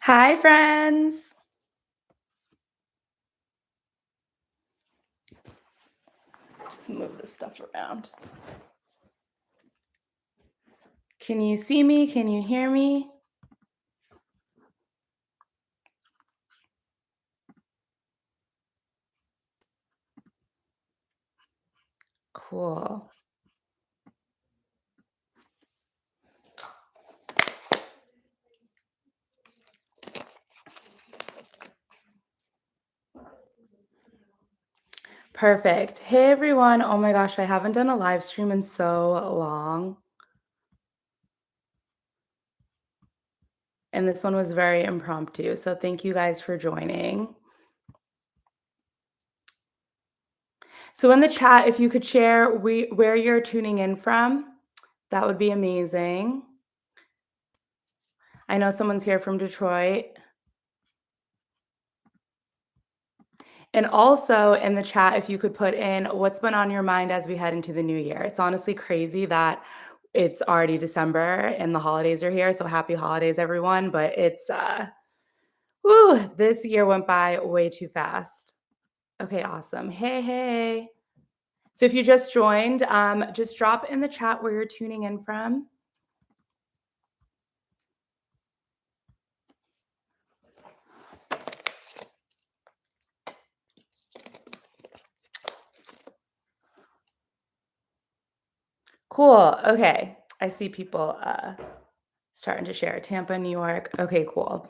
Hi, friends. Just move this stuff around. Can you see me? Can you hear me? Cool. Perfect. Hey, everyone. Oh my gosh, I haven't done a live stream in so long. And this one was very impromptu. So thank you guys for joining. So in the chat, if you could share where you're tuning in from, that would be amazing. I know someone's here from Detroit. And also in the chat, if you could put in what's been on your mind as we head into the new year. It's honestly crazy that it's already December and the holidays are here. So happy holidays, everyone. But it's this year went by way too fast. Okay, awesome. Hey, hey. So if you just joined, just drop in the chat where you're tuning in from. Cool. Okay. I see people starting to share. Tampa, New York. Okay, cool.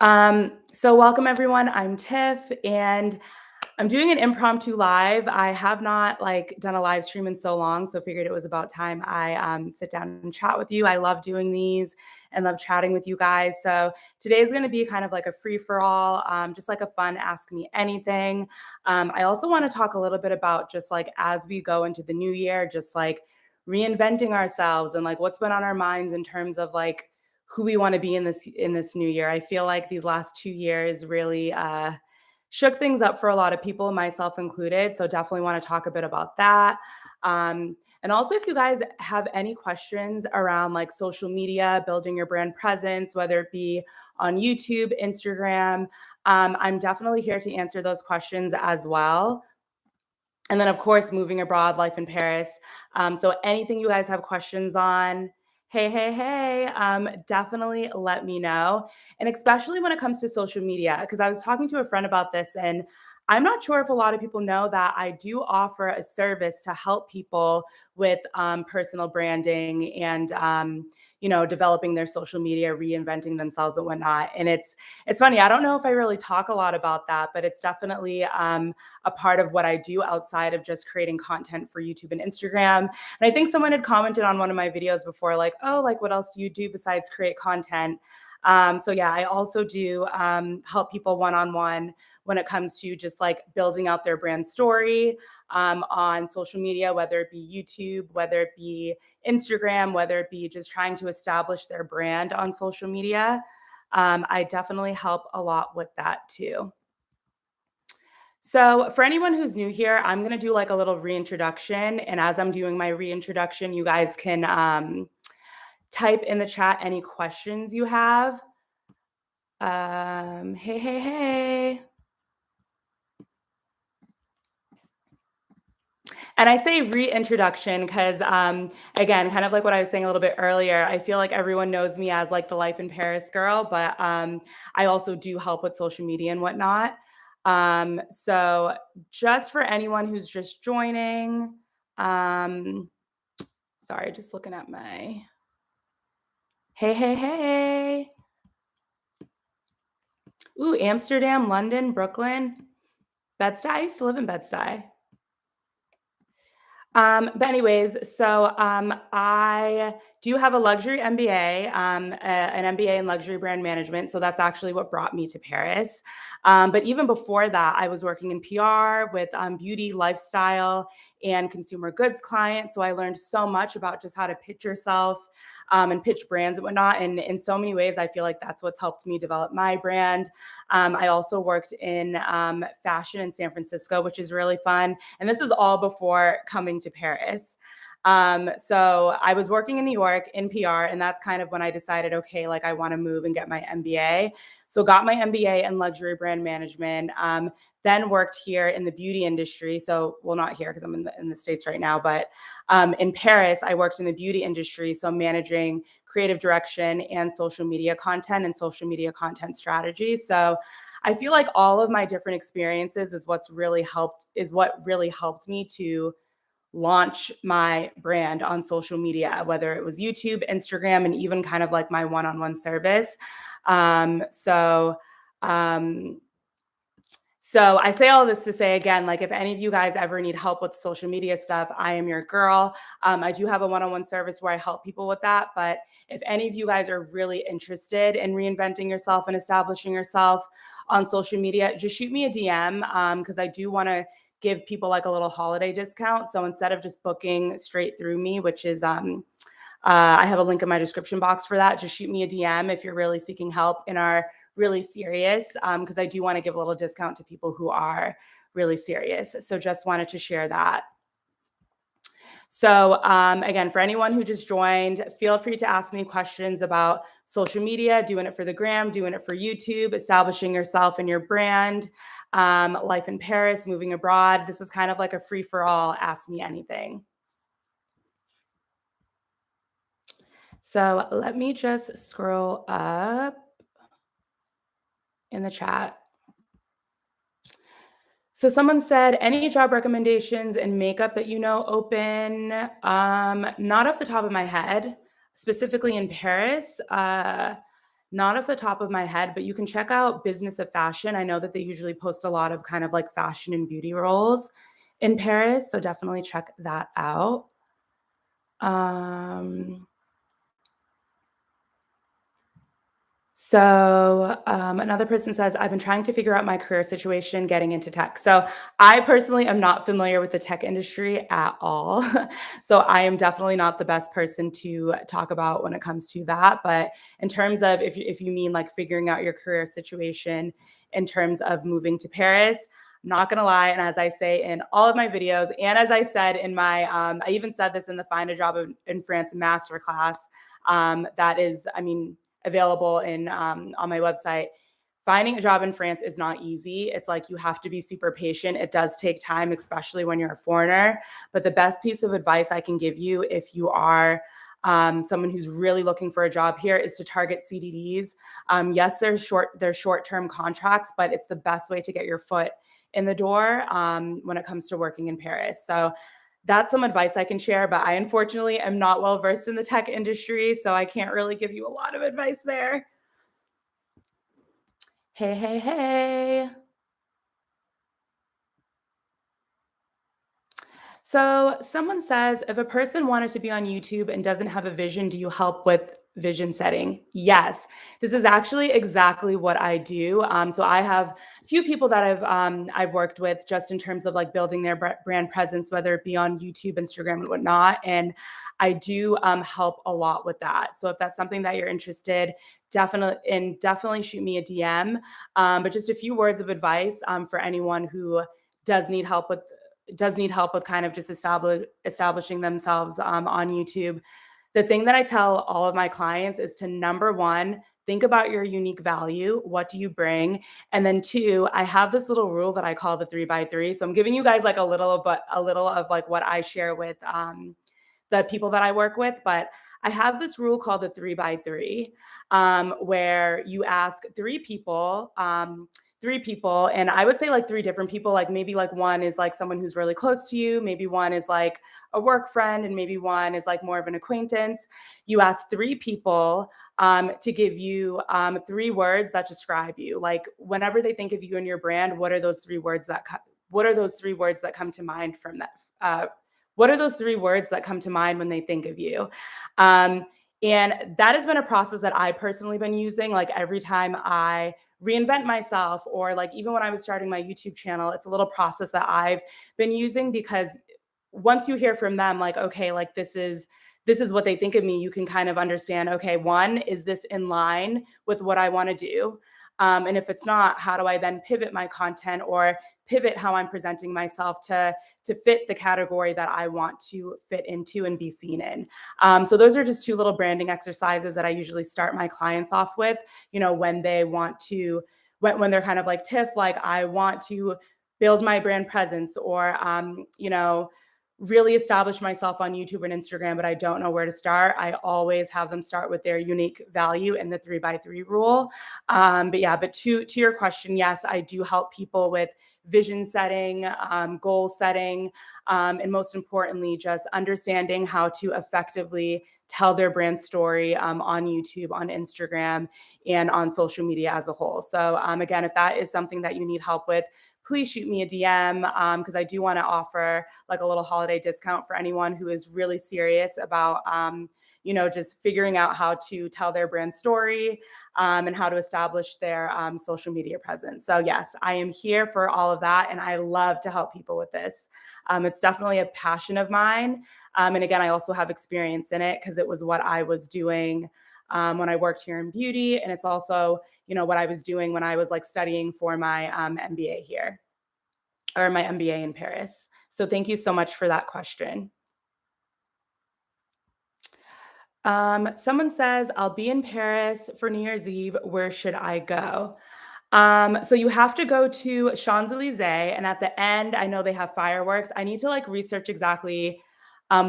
So welcome everyone. I'm Tiff and I'm doing an impromptu live. I have not done a live stream in so long, so figured it was about time I sit down and chat with you. I love doing these and love chatting with you guys. So today is going to be kind of like a free for all, just like a fun ask me anything. I also want to talk a little bit about just like as we go into the new year, just like reinventing ourselves and like what's been on our minds in terms of like who we want to be in this new year. I feel like these last 2 years really shook things up for a lot of people, myself included. So definitely want to talk a bit about that. And also, if you guys have any questions around like social media, building your brand presence, whether it be on YouTube, Instagram, I'm definitely here to answer those questions as well. And then, of course, moving abroad, life in Paris. So anything you guys have questions on, hey, definitely let me know. And especially when it comes to social media, because I was talking to a friend about this, and I'm not sure if a lot of people know that I do offer a service to help people with personal branding and developing their social media, reinventing themselves and whatnot. And it's funny. I don't know if I really talk a lot about that, but it's definitely a part of what I do outside of just creating content for YouTube and Instagram. And I think someone had commented on one of my videos before, like, oh, like what else do you do besides create content? So yeah, I also do help people one-on-one when it comes to just like building out their brand story on social media, whether it be YouTube, whether it be Instagram, whether it be just trying to establish their brand on social media. I definitely help a lot with that too. So, for anyone who's new here, I'm going to do like a little reintroduction. And as I'm doing my reintroduction, you guys can type in the chat any questions you have. Hey. And I say reintroduction because, again, kind of like what I was saying a little bit earlier, I feel like everyone knows me as like the Life in Paris girl, but I also do help with social media and whatnot. So just for anyone who's just joining, sorry, just looking at my, hey. Ooh, Amsterdam, London, Brooklyn, Bed-Stuy. I used to live in Bed-Stuy. But anyways, so I do have a luxury MBA, an MBA in luxury brand management. So that's actually what brought me to Paris. But even before that, I was working in PR with beauty, lifestyle, and consumer goods clients. So I learned so much about just how to pitch yourself and pitch brands and whatnot. And in so many ways, I feel like that's what's helped me develop my brand. I also worked in fashion in San Francisco, which is really fun. And this is all before coming to Paris. So I was working in New York in PR, and that's kind of when I decided, okay, like I want to move and get my MBA. So got my MBA in luxury brand management. Then worked here in the beauty industry. So, well, not here because I'm in the States right now, but in Paris, I worked in the beauty industry. So managing creative direction and social media content and social media content strategy. So I feel like all of my different experiences is what really helped me to launch my brand on social media, whether it was YouTube, Instagram, and even kind of like my one-on-one service. Um, so, um, so I say all this to say again, like if any of you guys ever need help with social media stuff, I am your girl. I do have a one-on-one service where I help people with that. But if any of you guys are really interested in reinventing yourself and establishing yourself on social media, just shoot me a DM because I do want to give people like a little holiday discount. So instead of just booking straight through me, which is I have a link in my description box for that. Just shoot me a DM if you're really seeking help and are really serious, because I do want to give a little discount to people who are really serious. So just wanted to share that. So again, for anyone who just joined, feel free to ask me questions about social media, doing it for the gram, doing it for YouTube, establishing yourself and your brand, life in Paris, moving abroad. This is kind of like a free for all, ask me anything. So let me just scroll up in the chat. So someone said, any job recommendations in makeup that you know open? Not off the top of my head, specifically in Paris. Not off the top of my head, but you can check out Business of Fashion. I know that they usually post a lot of kind of like fashion and beauty roles in Paris. So definitely check that out. So another person says, I've been trying to figure out my career situation getting into tech. So I personally am not familiar with the tech industry at all. So I am definitely not the best person to talk about when it comes to that. But in terms of if you mean like figuring out your career situation in terms of moving to Paris, I'm not gonna lie. And as I say in all of my videos, and as I said in my, I even said this in the Find a Job in France masterclass, that is, I mean, available in on my website. Finding a job in France is not easy. It's like you have to be super patient. It does take time, especially when you're a foreigner. But the best piece of advice I can give you if you are someone who's really looking for a job here is to target CDDs. Yes, there's short-term contracts, but it's the best way to get your foot in the door when it comes to working in Paris. So that's some advice I can share, but I unfortunately am not well versed in the tech industry, so I can't really give you a lot of advice there. Hey, hey, hey. So someone says, if a person wanted to be on YouTube and doesn't have a vision, do you help with vision setting? Yes, this is actually exactly what I do. So I have a few people that I've worked with just in terms of like building their brand presence, whether it be on YouTube, Instagram, and whatnot. And I do help a lot with that. So if that's something that you're interested, definitely shoot me a DM. But just a few words of advice for anyone who does need help with kind of just establishing themselves on YouTube. The thing that I tell all of my clients is to number one, think about your unique value. What do you bring? And then two, I have this little rule that I call the 3x3. So I'm giving you guys like a little of like what I share with the people that I work with, but I have this rule called the 3x3, where you ask three people, and I would say like three different people. Like maybe like one is like someone who's really close to you, maybe one is like a work friend, and maybe one is like more of an acquaintance. You ask three people to give you three words that describe you. Like whenever they think of you and your brand, what are those three words that come to mind from that? What are those three words that come to mind when they think of you? And that has been a process that I personally been using. Like every time I reinvent myself, or like even when I was starting my YouTube channel, it's a little process that I've been using, because once you hear from them, like, okay, like this is what they think of me, you can kind of understand, okay, one, is this in line with what I want to do? And if it's not, how do I then pivot my content or pivot how I'm presenting myself to fit the category that I want to fit into and be seen in. So those are just two little branding exercises that I usually start my clients off with, when they want to, when they're kind of like, Tiff, like I want to build my brand presence or, really establish myself on YouTube and Instagram, but I don't know where to start. I always have them start with their unique value and the 3x3 rule. But to your question, yes, I do help people with vision setting, goal setting, and most importantly, just understanding how to effectively tell their brand story on YouTube, on Instagram, and on social media as a whole. So again, if that is something that you need help with, please shoot me a DM because I do want to offer like a little holiday discount for anyone who is really serious about, just figuring out how to tell their brand story and how to establish their social media presence. So yes, I am here for all of that. And I love to help people with this. It's definitely a passion of mine. And again, I also have experience in it because it was what I was doing when I worked here in beauty. And it's also, what I was doing when I was like studying for my MBA here or my MBA in Paris. So thank you so much for that question. Someone says, I'll be in Paris for New Year's Eve. Where should I go? So you have to go to Champs-Élysées, and at the end, I know they have fireworks. I need to like research exactly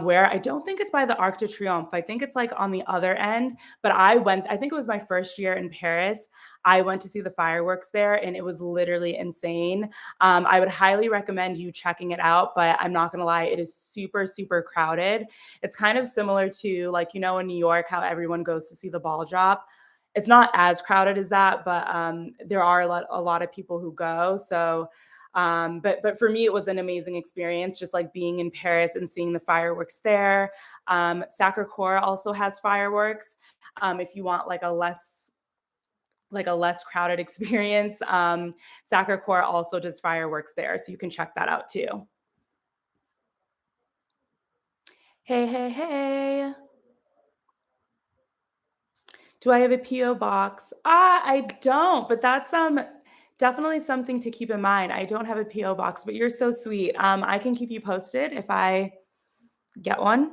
where. I don't think it's by the Arc de Triomphe. I think it's like on the other end. But I think it was my first year in Paris. I went to see the fireworks there, and it was literally insane. I would highly recommend you checking it out, but I'm not gonna lie, it is super, super crowded. It's kind of similar to like, in New York, how everyone goes to see the ball drop. It's not as crowded as that, but there are a lot of people who go. So, but for me, it was an amazing experience, just like being in Paris and seeing the fireworks there. Sacre-Cœur also has fireworks. If you want like a less crowded experience, Sacre-Cœur also does fireworks there, so you can check that out too. Hey, hey, hey. Do I have a PO box? I don't, but that's definitely something to keep in mind. I don't have a PO box, but you're so sweet. I can keep you posted if I get one.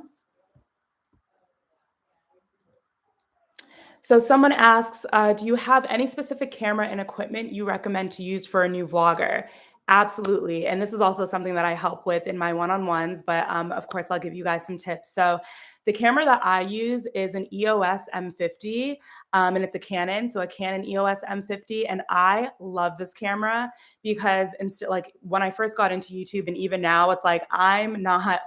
So someone asks, do you have any specific camera and equipment you recommend to use for a new vlogger? Absolutely. And this is also something that I help with in my one-on-ones, but of course I'll give you guys some tips. So the camera that I use is an EOS M50, and it's a Canon, so a Canon EOS M50. And I love this camera because like when I first got into YouTube and even now, it's like I'm not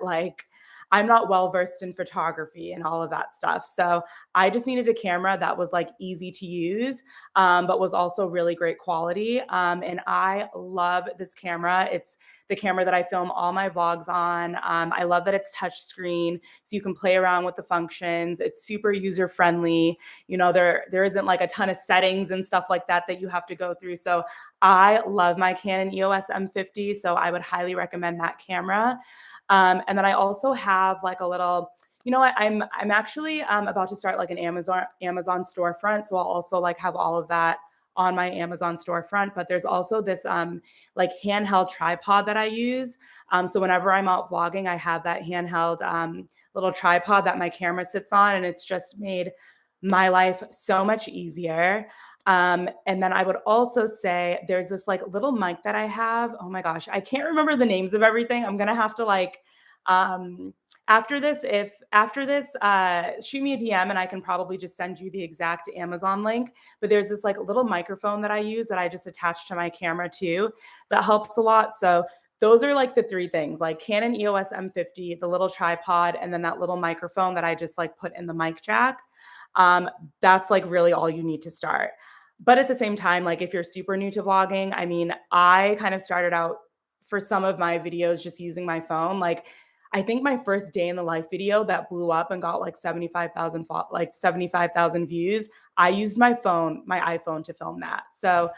well versed in photography and all of that stuff. So I just needed a camera that was like easy to use, but was also really great quality. And I love this camera. It's the camera that I film all my vlogs on. I love that it's touch screen, so you can play around with the functions. It's super user friendly. There isn't like a ton of settings and stuff like that that you have to go through. So I love my Canon EOS M50. So I would highly recommend that camera. And then I also have like a little, I'm actually about to start like an Amazon storefront. So I'll also like have all of that on my Amazon storefront. But there's also this like handheld tripod that I use. So whenever I'm out vlogging, I have that handheld little tripod that my camera sits on, and it's just made my life so much easier. And then I would also say there's this like little mic that I have. Oh my gosh, I can't remember the names of everything. I'm gonna have to like after this, shoot me a DM and I can probably just send you the exact Amazon link. But there's this like little microphone that I use that I just attach to my camera too. That helps a lot. So those are like the three things, like Canon EOS M50, the little tripod, and then that little microphone that I just like put in the mic jack. That's like really all you need to start. But at the same time, like if you're super new to vlogging, I mean, I kind of started out for some of my videos just using my phone. Like I think my first day in the life video that blew up and got like 75,000 views, I used my iPhone to film that. So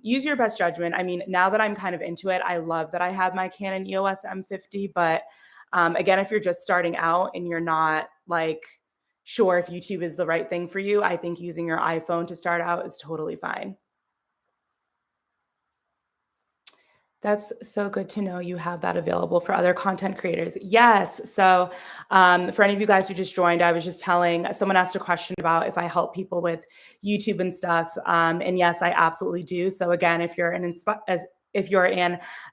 use your best judgment. I mean, now that I'm kind of into it, I love that I have my Canon EOS M50. But again, if you're just starting out and you're not like sure if YouTube is the right thing for you, I think using your iPhone to start out is totally fine. That's so good to know you have that available for other content creators. Yes. So, for any of you guys who just joined, I was just telling someone asked a question about if I help people with YouTube and stuff. And yes, I absolutely do. So again, if you're an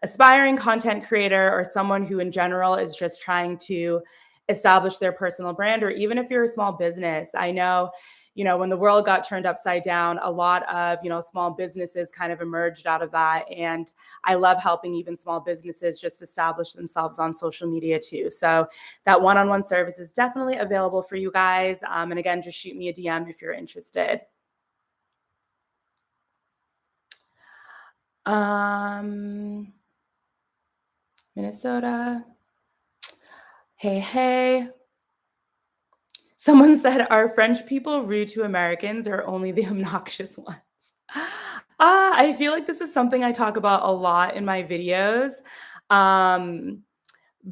aspiring content creator or someone who in general is just trying to establish their personal brand, or even if you're a small business, I know, when the world got turned upside down, a lot of, small businesses kind of emerged out of that. And I love helping even small businesses just establish themselves on social media too. So that one-on-one service is definitely available for you guys. And again, just shoot me a DM if you're interested. Um, Minnesota. Hey, hey. Someone said, are French people rude to Americans or only the obnoxious ones? I feel like this is something I talk about a lot in my videos. Um,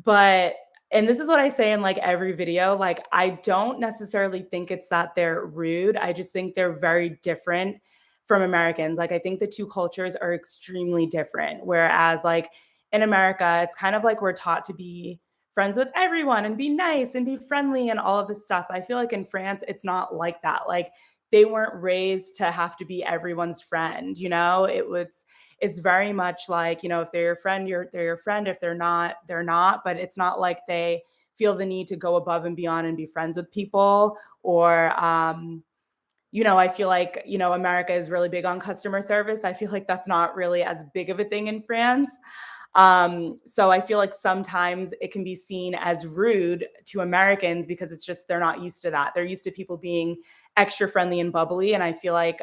But and this is what I say in, like, every video, like, I don't necessarily think it's that they're rude, I just think they're very different from Americans. Like, I think the 2 cultures are extremely different, whereas, like, in America, it's kind of like we're taught to be friends with everyone and be nice and be friendly and all of this stuff. I feel like in France, it's not like that. Like, they weren't raised to have to be everyone's friend, it's very much like, if they're your friend, they're your friend. If they're not, they're not. But it's not like they feel the need to go above and beyond and be friends with people. Or, I feel like, America is really big on customer service. I feel like that's not really as big of a thing in France. So I feel like sometimes it can be seen as rude to Americans because it's just they're not used to that. They're used to people being extra friendly and bubbly. And I feel like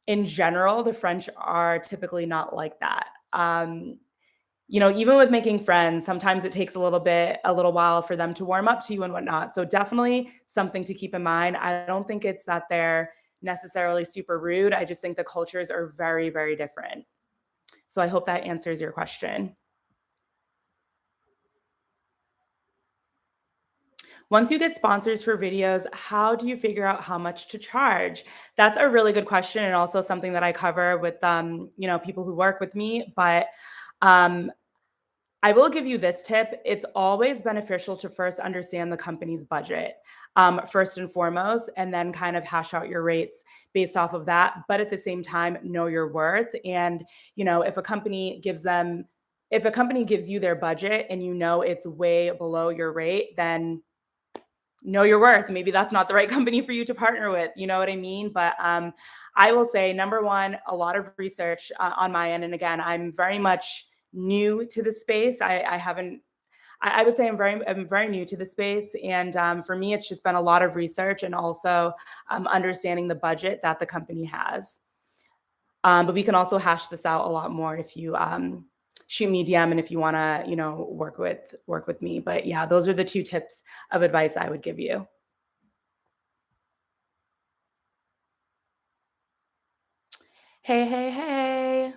in general, the French are typically not like that. Even with making friends, sometimes it takes a little while for them to warm up to you and whatnot. So definitely something to keep in mind. I don't think it's that they're necessarily super rude. I just think the cultures are very, very different. So I hope that answers your question. Once you get sponsors for videos, how do you figure out how much to charge? That's a really good question, and also something that I cover with people who work with me. But um, I will give you this tip. It's always beneficial to first understand the company's budget, first and foremost, and then kind of hash out your rates based off of that. But at the same time, know your worth. And, if a company gives you their budget and it's way below your rate, then know your worth. Maybe that's not the right company for you to partner with. You know what I mean? But I will say, number one, a lot of research on my end. And again, I'm very much new to the space. I haven't. I would say I'm very new to the space, and for me, it's just been a lot of research and also understanding the budget that the company has. But we can also hash this out a lot more if you shoot me a DM and if you want to, work with me. But yeah, those are the 2 tips of advice I would give you. Hey, hey, hey.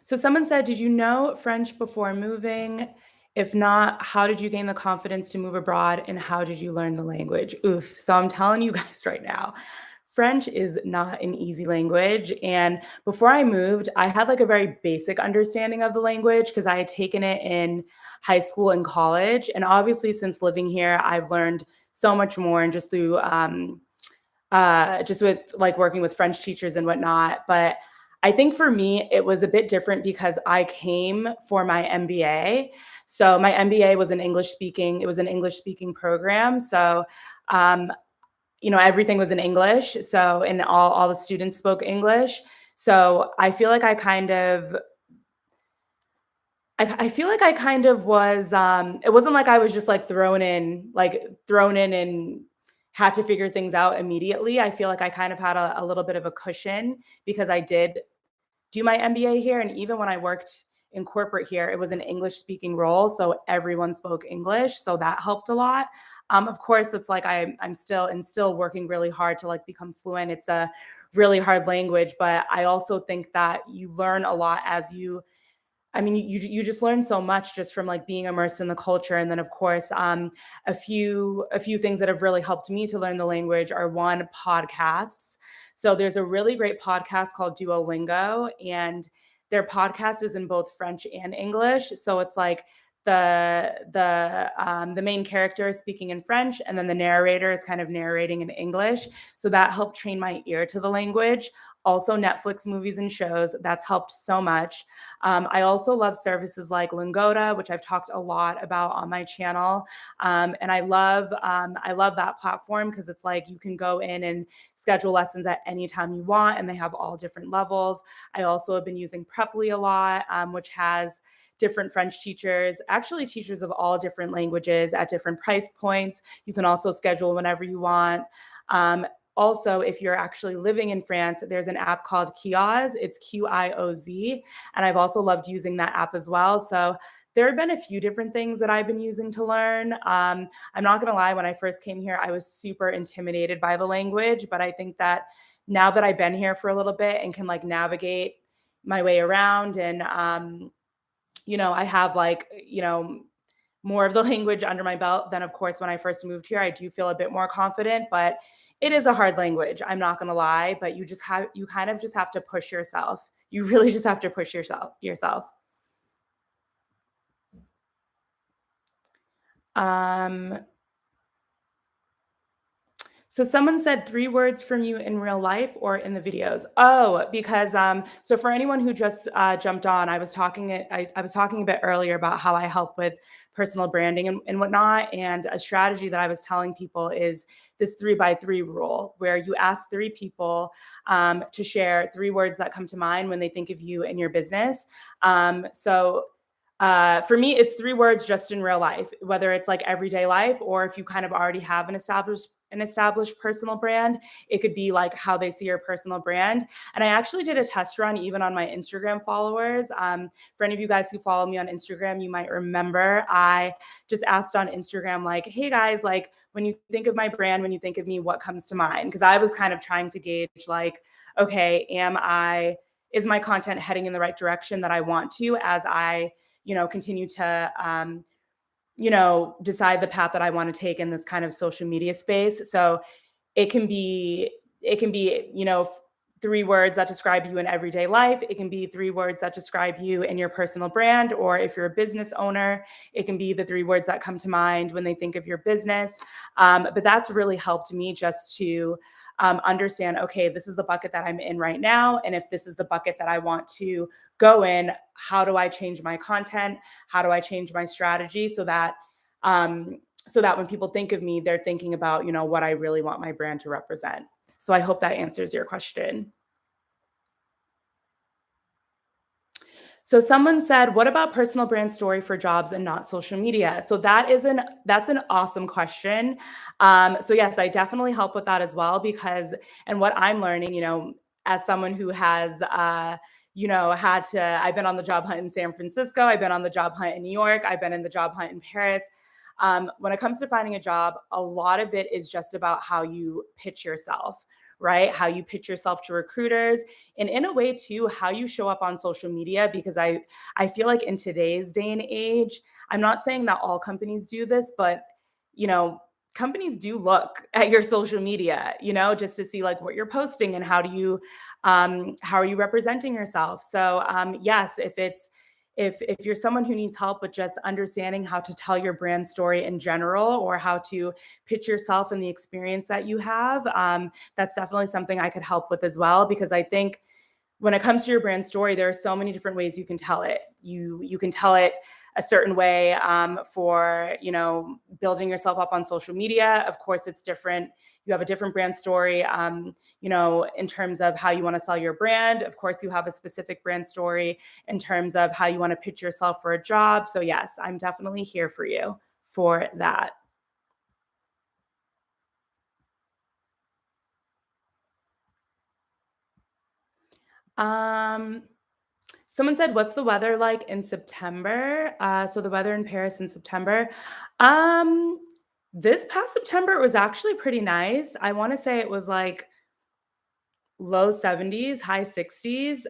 So someone said, did you know French before moving? If not, how did you gain the confidence to move abroad and how did you learn the language? Oof. So I'm telling you guys right now, French is not an easy language. And before I moved, I had like a very basic understanding of the language because I had taken it in high school and college. And obviously, since living here, I've learned so much more and just with like working with French teachers and whatnot. But I think for me, it was a bit different because I came for my MBA. So my MBA was it was an English speaking program. So, um, everything was in English. So, and all the students spoke English. So I feel like I feel like I kind of was, it wasn't like I was just like thrown in and had to figure things out immediately. I feel like I kind of had a little bit of a cushion because I did do my MBA here. And even when I worked in corporate here, it was an English speaking role. So everyone spoke English. So that helped a lot. Of course, it's like I'm still working really hard to like become fluent. It's a really hard language, but I also think that you learn a lot you just learn so much just from like being immersed in the culture. And then of course, a few things that have really helped me to learn the language are one, podcasts. So there's a really great podcast called Duolingo, and their podcast is in both French and English. So it's like the main character is speaking in French, and then the narrator is kind of narrating in English. So that helped train my ear to the language. Also, Netflix movies and shows, that's helped so much. I also love services like Lingoda, which I've talked a lot about on my channel. And I love that platform because it's like you can go in and schedule lessons at any time you want, and they have all different levels. I also have been using Preply a lot, which has different French teachers, actually teachers of all different languages at different price points. You can also schedule whenever you want. Also, if you're actually living in France, there's an app called Kioz. It's Qioz. And I've also loved using that app as well. So there have been a few different things that I've been using to learn. I'm not going to lie, when I first came here, I was super intimidated by the language. But I think that now that I've been here for a little bit and can like navigate my way around and, I have like, more of the language under my belt than, of course, when I first moved here. I do feel a bit more confident, but it is a hard language. I'm not going to lie, but you kind of just have to push yourself. You really just have to push yourself. Um, So someone said 3 words from you in real life or in the videos. Oh, because so for anyone who just jumped on, I was talking a bit earlier about how I help with personal branding and whatnot. And a strategy that I was telling people is this 3 by 3 rule, where you ask 3 people to share 3 words that come to mind when they think of you and your business. For me, it's 3 words just in real life, whether it's like everyday life or if you kind of already have an established personal brand, it could be like how they see your personal brand. And I actually did a test run even on my Instagram followers. For any of you guys who follow me on Instagram, you might remember I just asked on Instagram, like, hey guys, like when you think of my brand, when you think of me, what comes to mind? Because I was kind of trying to gauge like, okay, is my content heading in the right direction that I want to as I continue to, decide the path that I want to take in this kind of social media space. So it can be 3 words that describe you in everyday life. It can be 3 words that describe you in your personal brand, or if you're a business owner, it can be the 3 words that come to mind when they think of your business. But that's really helped me just to understand, okay, this is the bucket that I'm in right now. And if this is the bucket that I want to go in, how do I change my content? How do I change my strategy so that when people think of me, they're thinking about, what I really want my brand to represent. So I hope that answers your question. So someone said, "What about personal brand story for jobs and not social media?" So that's an awesome question. So yes, I definitely help with that as well because, and what I'm learning, as someone who has, I've been on the job hunt in San Francisco, I've been on the job hunt in New York, I've been in the job hunt in Paris. When it comes to finding a job, a lot of it is just about how you pitch yourself, right? How you pitch yourself to recruiters, and in a way too, how you show up on social media. Because I feel like in today's day and age, I'm not saying that all companies do this, but you know, companies do look at your social media, just to see like what you're posting and how are you representing yourself. So yes, if you're someone who needs help with just understanding how to tell your brand story in general, or how to pitch yourself and the experience that you have, that's definitely something I could help with as well. Because I think when it comes to your brand story, there are so many different ways you can tell it. You can tell it a certain way for building yourself up on social media. Of course, it's different. You have a different brand story, in terms of how you want to sell your brand. Of course, you have a specific brand story in terms of how you want to pitch yourself for a job. So yes, I'm definitely here for you for that. Um, Someone said, "What's the weather like in September?" So the weather in Paris in September. Um, this past September it was actually pretty nice. I want to say it was like low 70s, high 60s.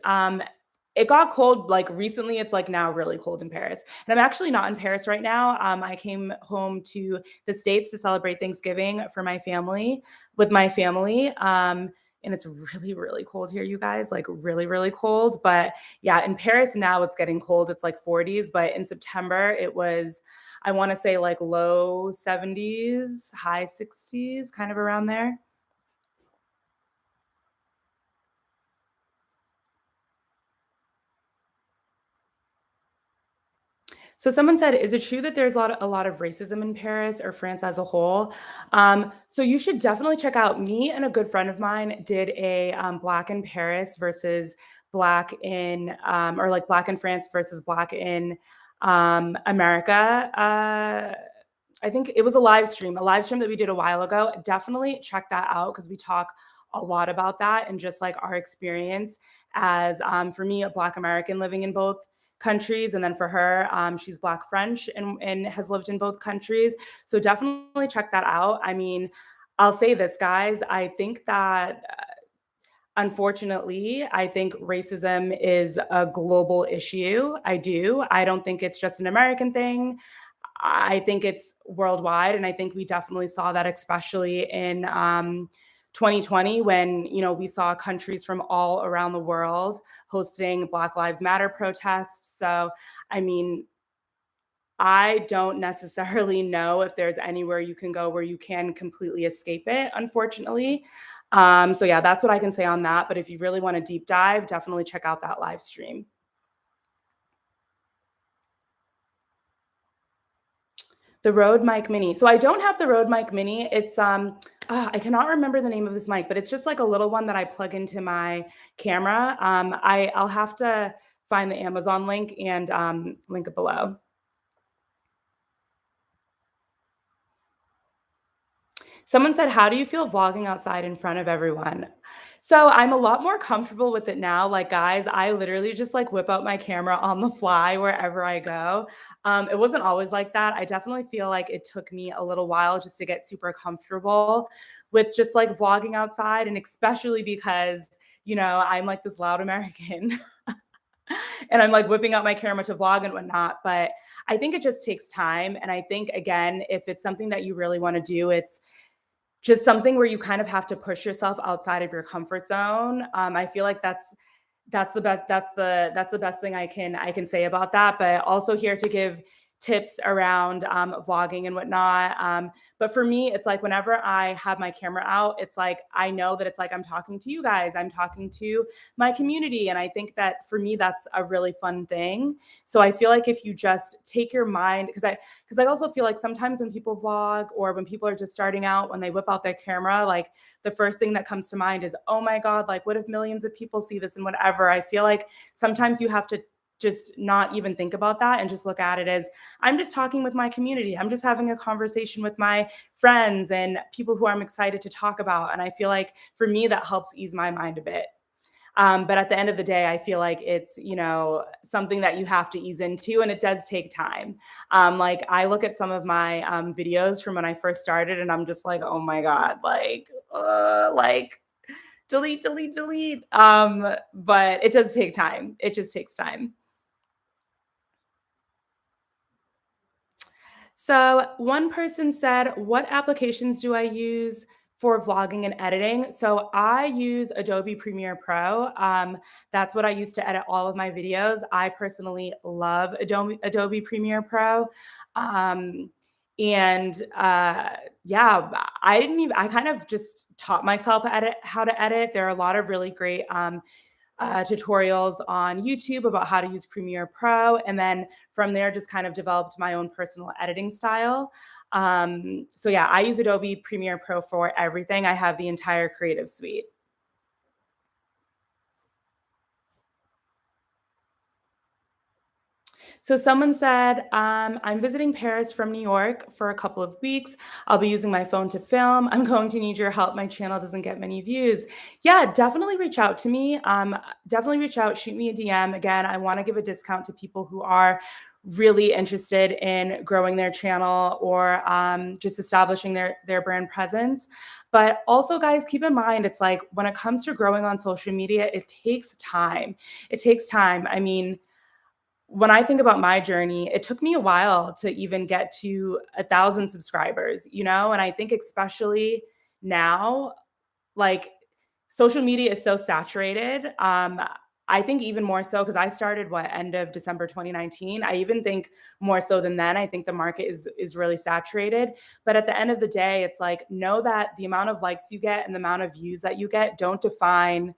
It got cold like recently. It's like now really cold in Paris. And I'm actually not in Paris right now. I came home to the States to celebrate Thanksgiving with my family. and it's really, really cold here, you guys, like really, really cold. But yeah, in Paris now it's getting cold. It's like 40s, but in September it was, I want to say like low 70s, high 60s, kind of around there. So someone said, "Is it true that there's a lot of racism in Paris or France as a whole?" So you should definitely check out. Me and a good friend of mine did a Black in Paris versus Black in, or like Black in France versus Black in America. I think it was a live stream that we did a while ago. Definitely check that out because we talk a lot about that and just like our experience as, for me, a Black American living in both countries, and then for her, she's Black French and has lived in both countries. So definitely check that out. I mean, I'll say this, guys. I think that unfortunately, I think racism is a global issue. I do. I don't think it's just an American thing. I think it's worldwide, and I think we definitely saw that, especially in 2020, when we saw countries from all around the world hosting Black Lives Matter protests. So, I mean, I don't necessarily know if there's anywhere you can go where you can completely escape it, unfortunately. So yeah, that's what I can say on that. But if you really want to deep dive, definitely check out that live stream. The Rode Mic Mini. So I don't have the Rode Mic Mini. It's I cannot remember the name of this mic, but it's just like a little one that I plug into my camera. I'll have to find the Amazon link and link it below. Someone said, "How do you feel vlogging outside in front of everyone?" So I'm a lot more comfortable with it now. Like, guys, I literally just like whip out my camera on the fly wherever I go. It wasn't always like that. I definitely feel like it took me a little while just to get super comfortable with just like vlogging outside. And especially because, I'm like this loud American and I'm like whipping out my camera to vlog and whatnot. But I think it just takes time. And I think, again, if it's something that you really want to do, it's just something where you kind of have to push yourself outside of your comfort zone. I feel like that's the best thing I can say about that. But also here to give tips around vlogging and whatnot. But for me, it's like whenever I have my camera out, it's like I know that it's like I'm talking to you guys, I'm talking to my community, and I think that for me that's a really fun thing. So I feel like if you just take your mind, because I also feel like sometimes when people vlog or when people are just starting out, when they whip out their camera, like the first thing that comes to mind is, oh my God, like what if millions of people see this and whatever. I feel like sometimes you have to just not even think about that and just look at it as I'm just talking with my community. I'm just having a conversation with my friends and people who I'm excited to talk about. And I feel like for me, that helps ease my mind a bit. But at the end of the day, I feel like it's, something that you have to ease into, and it does take time. Like I look at some of my videos from when I first started and I'm just like, oh my God, like delete, delete, delete. But it does take time. It just takes time. So one person said, "What applications do I use for vlogging and editing?" So I use Adobe Premiere Pro. That's what I use to edit all of my videos. I personally love Adobe Premiere Pro. Um, and yeah, I kind of just taught myself how to edit. There are a lot of really great tutorials on YouTube about how to use Premiere Pro. And then from there, just kind of developed my own personal editing style. So yeah, I use Adobe Premiere Pro for everything. I have the entire creative suite. So someone said, I'm visiting Paris from New York for a couple of weeks. I'll be using my phone to film. I'm going to need your help. My channel doesn't get many views. Yeah, definitely reach out to me. Definitely reach out, shoot me a DM. Again, I want to give a discount to people who are really interested in growing their channel or just establishing their brand presence. But also, guys, keep in mind, it's like when it comes to growing on social media, it takes time. It takes time. I mean, when I think about my journey, it took me a while to even get to 1,000 subscribers, and I think especially now, like social media is so saturated. I think even more so because I started end of December 2019. I even think more so than then. I think the market is really saturated. But at the end of the day, it's like know that the amount of likes you get and the amount of views that you get don't define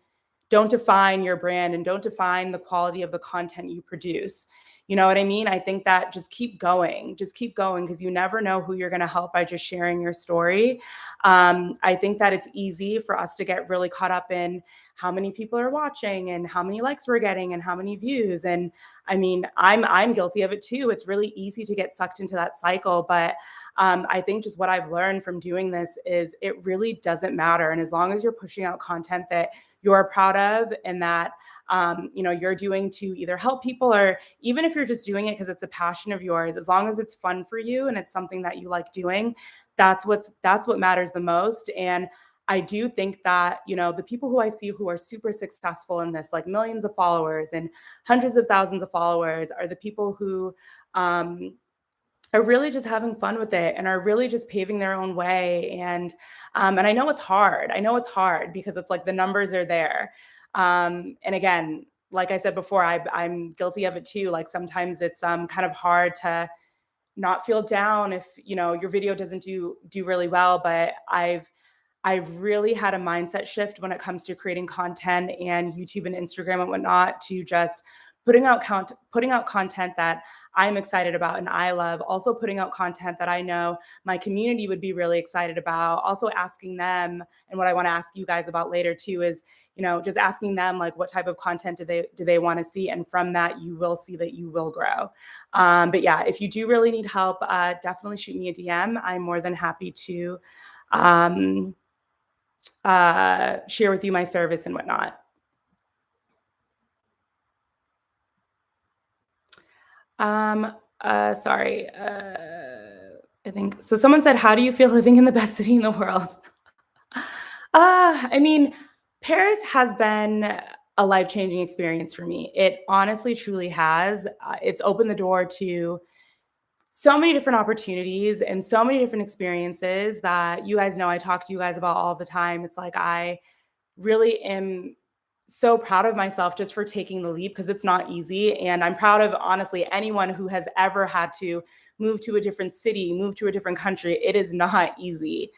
your brand and don't define the quality of the content you produce. You know what I mean? I think that just keep going because you never know who you're going to help by just sharing your story. I think that it's easy for us to get really caught up in how many people are watching and how many likes we're getting and how many views. And I mean, I'm guilty of it too. It's really easy to get sucked into that cycle, but I think just what I've learned from doing this is it really doesn't matter. And as long as you're pushing out content that you're proud of and that you're doing to either help people or even if you're just doing it because it's a passion of yours, as long as it's fun for you and it's something that you like doing, that's what matters the most. And I do think that, the people who I see who are super successful in this, like millions of followers and hundreds of thousands of followers, are the people who are really just having fun with it and are really just paving their own way. And I know it's hard. I know it's hard because it's like the numbers are there. And again, like I said before, I'm guilty of it too. Like sometimes it's kind of hard to not feel down if your video doesn't do really well. But I've really had a mindset shift when it comes to creating content and YouTube and Instagram and whatnot to just putting out content that I'm excited about and I love. Also putting out content that I know my community would be really excited about. Also asking them, and what I want to ask you guys about later too is, just asking them like what type of content do they want to see, and from that you will see that you will grow. But yeah, if you do really need help, definitely shoot me a DM. I'm more than happy to. Um, share with you my service and whatnot. Sorry. I think so. Someone said, "How do you feel living in the best city in the world?" I mean, Paris has been a life-changing experience for me. It honestly, truly has. It's opened the door to so many different opportunities and so many different experiences that you guys know I talk to you guys about all the time. It's like I really am so proud of myself just for taking the leap because it's not easy. And I'm proud of honestly anyone who has ever had to move to a different city, move to a different country. It is not easy.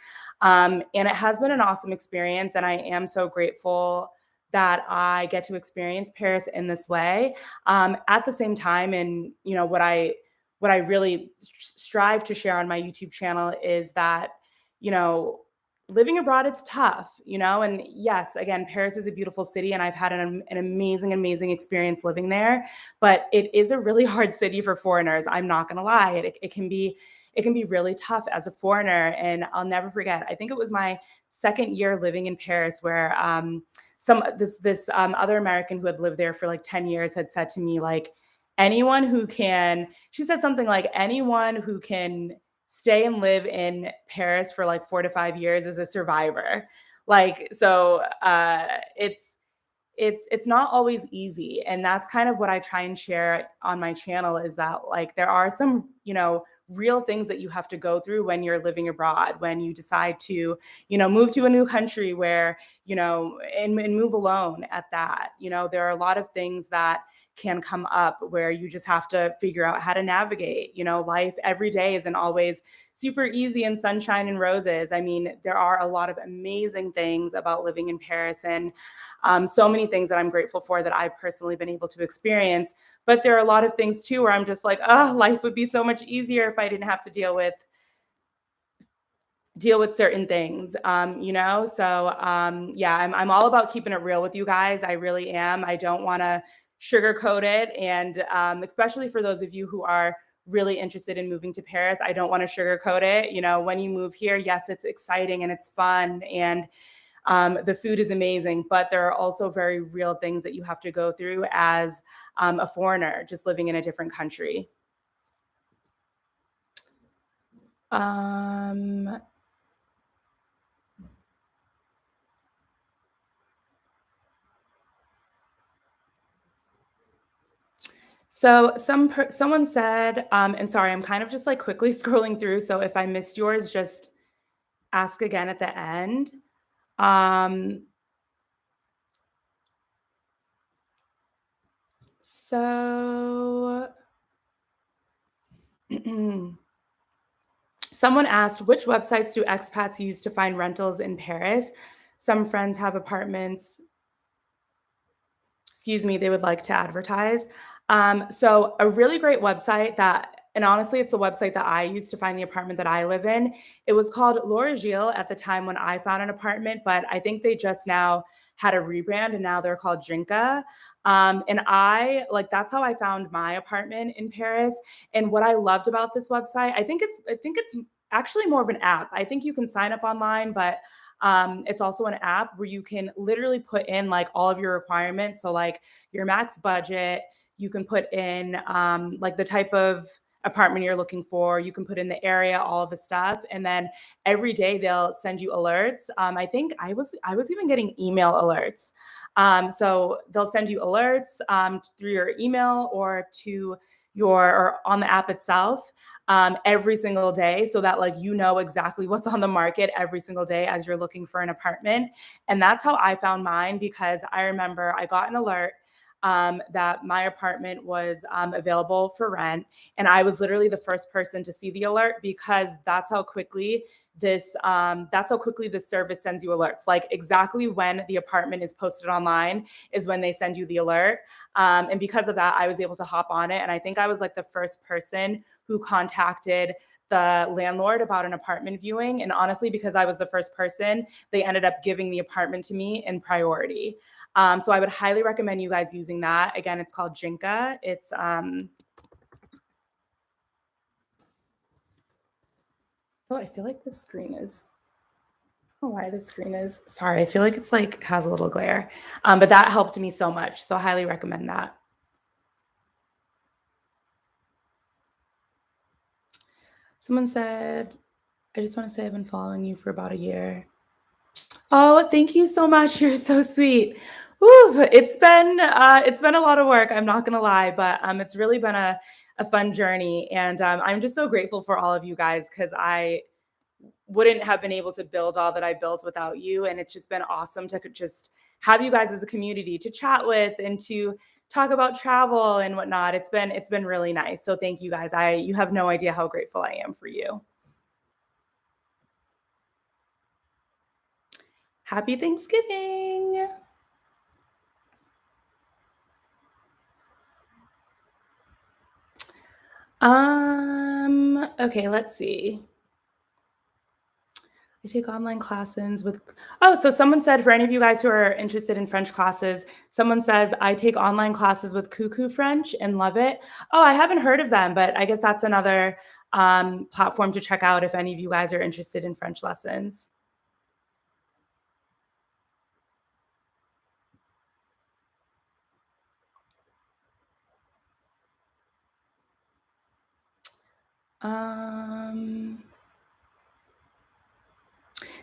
And it has been an awesome experience. And I am so grateful that I get to experience Paris in this way. At the same time, and what I really strive to share on my YouTube channel is that, you know, living abroad, it's tough, and yes, again, Paris is a beautiful city and I've had an amazing, amazing experience living there, but it is a really hard city for foreigners. I'm not going to lie. It can be really tough as a foreigner. And I'll never forget, I think it was my second year living in Paris where, this other American who had lived there for like 10 years had said to me, like, she said something like, anyone who can stay and live in Paris for like 4 to 5 years is a survivor. Like, so it's not always easy. And that's kind of what I try and share on my channel is that like there are some, real things that you have to go through when you're living abroad, when you decide to, move to a new country where, and move alone at that. There are a lot of things that can come up where you just have to figure out how to navigate. Life every day isn't always super easy and sunshine and roses. I mean, there are a lot of amazing things about living in Paris and so many things that I'm grateful for that I've personally been able to experience. But there are a lot of things too where I'm just like, oh, life would be so much easier if I didn't have to deal with certain things. So yeah, I'm all about keeping it real with you guys. I really am. I don't want to sugarcoat it. And especially for those of you who are really interested in moving to Paris, I don't want to sugarcoat it. When you move here, yes, it's exciting and it's fun and the food is amazing, but there are also very real things that you have to go through as a foreigner just living in a different country. Um, So someone said, and sorry, I'm kind of just like quickly scrolling through. So if I missed yours, just ask again at the end. Um, So someone asked, which websites do expats use to find rentals in Paris? Some friends have apartments, excuse me, they would like to advertise. So a really great website that, and honestly, it's the website that I use to find the apartment that I live in. It was called Laura Gilles at the time when I found an apartment, but I think they just now had a rebrand and now they're called Jinka. And I like that's how I found my apartment in Paris. And what I loved about this website, I think it's actually more of an app. I think you can sign up online, but it's also an app where you can literally put in like all of your requirements. So like your max budget, you can put in like the type of apartment you're looking for. You can put in the area, all of the stuff, and then every day they'll send you alerts. I think I was even getting email alerts. So they'll send you alerts through your email or to your or on the app itself every single day so that like you know exactly what's on the market every single day as you're looking for an apartment. And that's how I found mine because I remember I got an alert that my apartment was available for rent. And I was literally the first person to see the alert because that's how quickly this service sends you alerts. Like exactly when the apartment is posted online is when they send you the alert. And because of that, I was able to hop on it. And I think I was like the first person who contacted the landlord about an apartment viewing. And honestly, because I was the first person, they ended up giving the apartment to me in priority. So I would highly recommend you guys using that. Again, it's called Jinka. It's oh, I feel like the screen is oh, why the screen is sorry. I feel like it's like has a little glare. But that helped me so much. So I highly recommend that. Someone said, I just want to say I've been following you for about a year. Oh, thank you so much. You're so sweet. Woo, it's been a lot of work. I'm not gonna lie, but it's really been a fun journey, and I'm just so grateful for all of you guys because I wouldn't have been able to build all that I built without you, and it's just been awesome to just have you guys as a community to chat with and to talk about travel and whatnot. It's been really nice. So thank you guys. I you have no idea how grateful I am for you. Happy Thanksgiving. Okay, let's see. I take online classes with oh, so someone said for any of you guys who are interested in French classes, someone says, "I take online classes with Cuckoo French and love it." Oh, I haven't heard of them, but I guess that's another platform to check out if any of you guys are interested in French lessons. Um,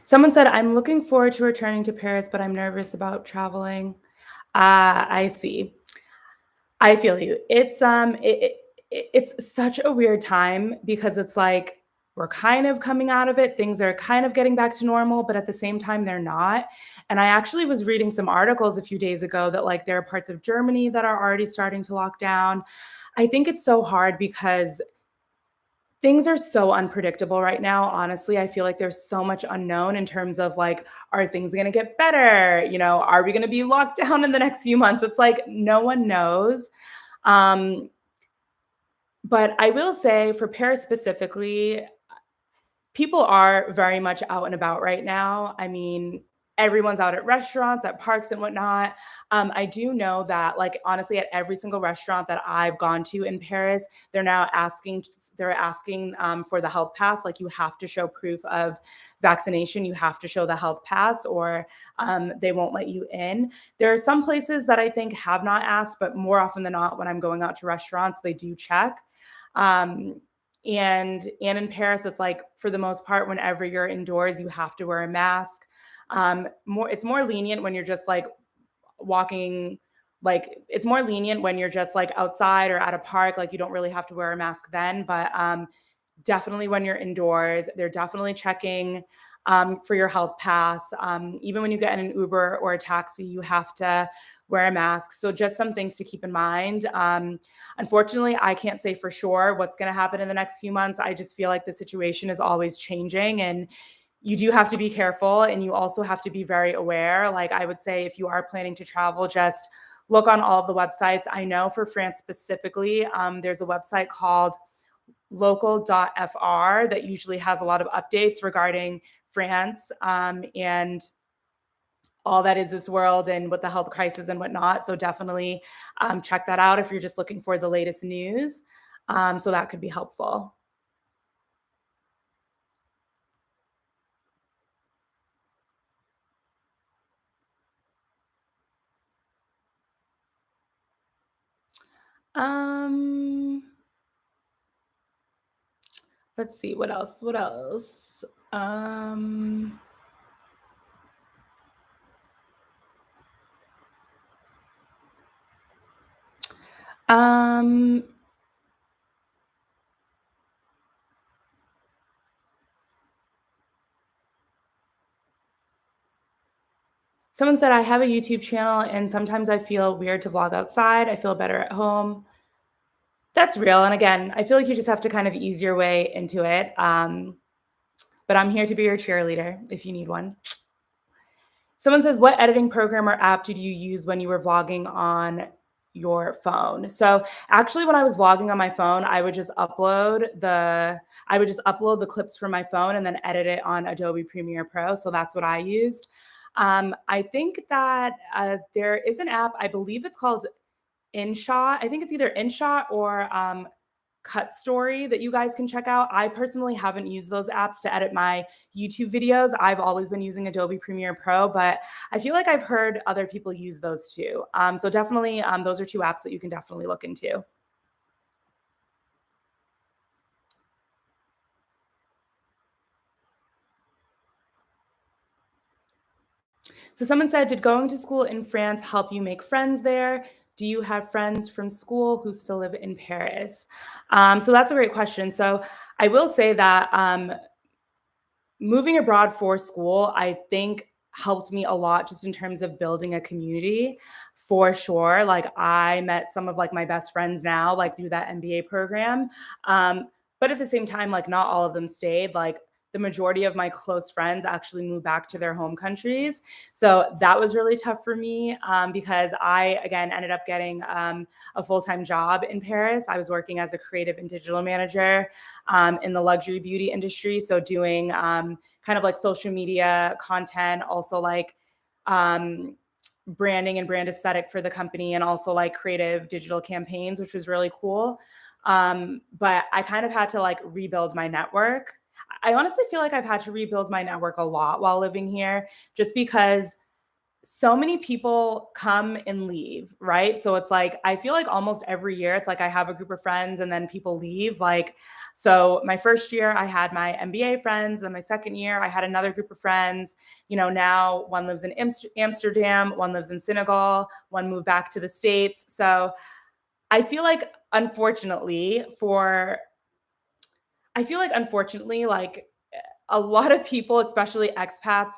Someone said, "I'm looking forward to returning to Paris, but I'm nervous about traveling." I see. I feel you. It's such a weird time because it's like we're kind of coming out of it. Things are kind of getting back to normal, but at the same time they're not. And I actually was reading some articles a few days ago that like there are parts of Germany that are already starting to lock down. I think it's so hard because things are so unpredictable right now. Honestly, I feel like there's so much unknown in terms of like, are things going to get better? You know, are we going to be locked down in the next few months? It's like no one knows. Um, but I will say for Paris specifically, people are very much out and about right now. I mean, everyone's out at restaurants, at parks, and whatnot. I do know that, like, honestly, at every single restaurant that I've gone to in Paris, they're now asking. They're asking for the health pass. Like, you have to show proof of vaccination. You have to show the health pass, or they won't let you in. There are some places that I think have not asked, but more often than not, when I'm going out to restaurants, they do check. Um, and in Paris, it's like for the most part, whenever you're indoors, you have to wear a mask. More it's more lenient when you're just like walking, like it's more lenient when you're just like outside or at a park, like you don't really have to wear a mask then. But definitely when you're indoors, they're definitely checking for your health pass. Even when you get in an Uber or a taxi, you have to wear a mask. So just some things to keep in mind. Unfortunately, I can't say for sure what's going to happen in the next few months. I just feel like the situation is always changing, and you do have to be careful, and you also have to be very aware. Like, I would say if you are planning to travel, just look on all of the websites. I know for France specifically, there's a website called local.fr that usually has a lot of updates regarding France, and all that is this world and with the health crisis and whatnot. So definitely check that out if you're just looking for the latest news. So that could be helpful. Um, let's see, what else? What else? Um, um, Someone said, I have a YouTube channel and sometimes I feel weird to vlog outside. I feel better at home. That's real. And again, I feel like you just have to kind of ease your way into it. But I'm here to be your cheerleader if you need one. Someone says, what editing program or app did you use when you were vlogging on your phone? So actually, when I was vlogging on my phone, I would just upload the clips from my phone and then edit it on Adobe Premiere Pro. So that's what I used. I think that there is an app, I believe it's called InShot. I think it's either InShot or Cut Story that you guys can check out. I personally haven't used those apps to edit my YouTube videos. I've always been using Adobe Premiere Pro, but I feel like I've heard other people use those too. So definitely, those are two apps that you can definitely look into. So someone said, did going to school in France help you make friends there? Do you have friends from school who still live in Paris? So that's a great question. So I will say that moving abroad for school, I think helped me a lot just in terms of building a community for sure. Like, I met some of like my best friends now, like through that MBA program. But at the same time, like not all of them stayed. Like, the majority of my close friends actually moved back to their home countries. So that was really tough for me, because I, again, ended up getting a full-time job in Paris. I was working as a creative and digital manager in the luxury beauty industry. So doing kind of like social media content, also like um, branding and brand aesthetic for the company, and also like creative digital campaigns, which was really cool. But I kind of had to like rebuild my network. I honestly feel like I've had to rebuild my network a lot while living here, just because so many people come and leave, right? So it's like, I feel like almost every year, it's like I have a group of friends and then people leave. Like, so my first year, I had my MBA friends. Then my second year, I had another group of friends. Now one lives in Amsterdam, one lives in Senegal, one moved back to the States. So I feel like, unfortunately, like a lot of people, especially expats,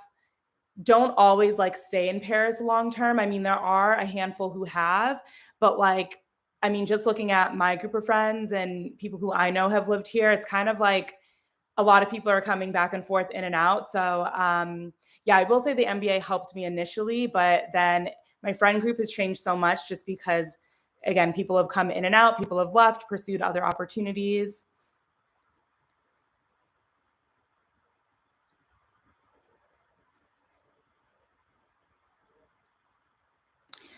don't always like stay in Paris long term. I mean, there are a handful who have, but like, I mean, just looking at my group of friends and people who I know have lived here, it's kind of like a lot of people are coming back and forth in and out. So, yeah, I will say the MBA helped me initially, but then my friend group has changed so much just because, again, people have come in and out, people have left, pursued other opportunities.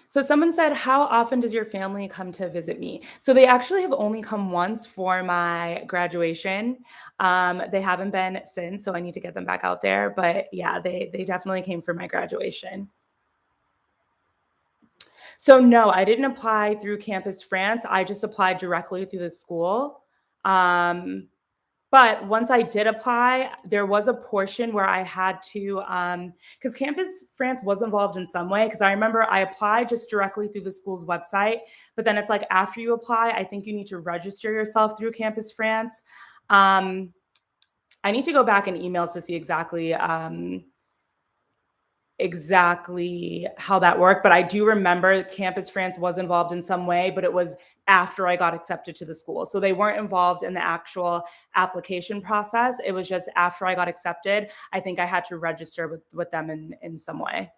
So someone said, how often does your family come to visit me? So they actually have only come once for my graduation. They haven't been since, so I need to get them back out there. But yeah, they definitely came for my graduation. So no, I didn't apply through Campus France. I just applied directly through the school. Um, But once I did apply, there was a portion where I had to, because Campus France was involved in some way. Because I remember I applied just directly through the school's website, but then it's like after you apply, I think you need to register yourself through Campus France. Um, I need to go back in emails to see exactly exactly how that worked, but I do remember Campus France was involved in some way, but it was after I got accepted to the school. So they weren't involved in the actual application process. It was just after I got accepted, I think I had to register with them in some way.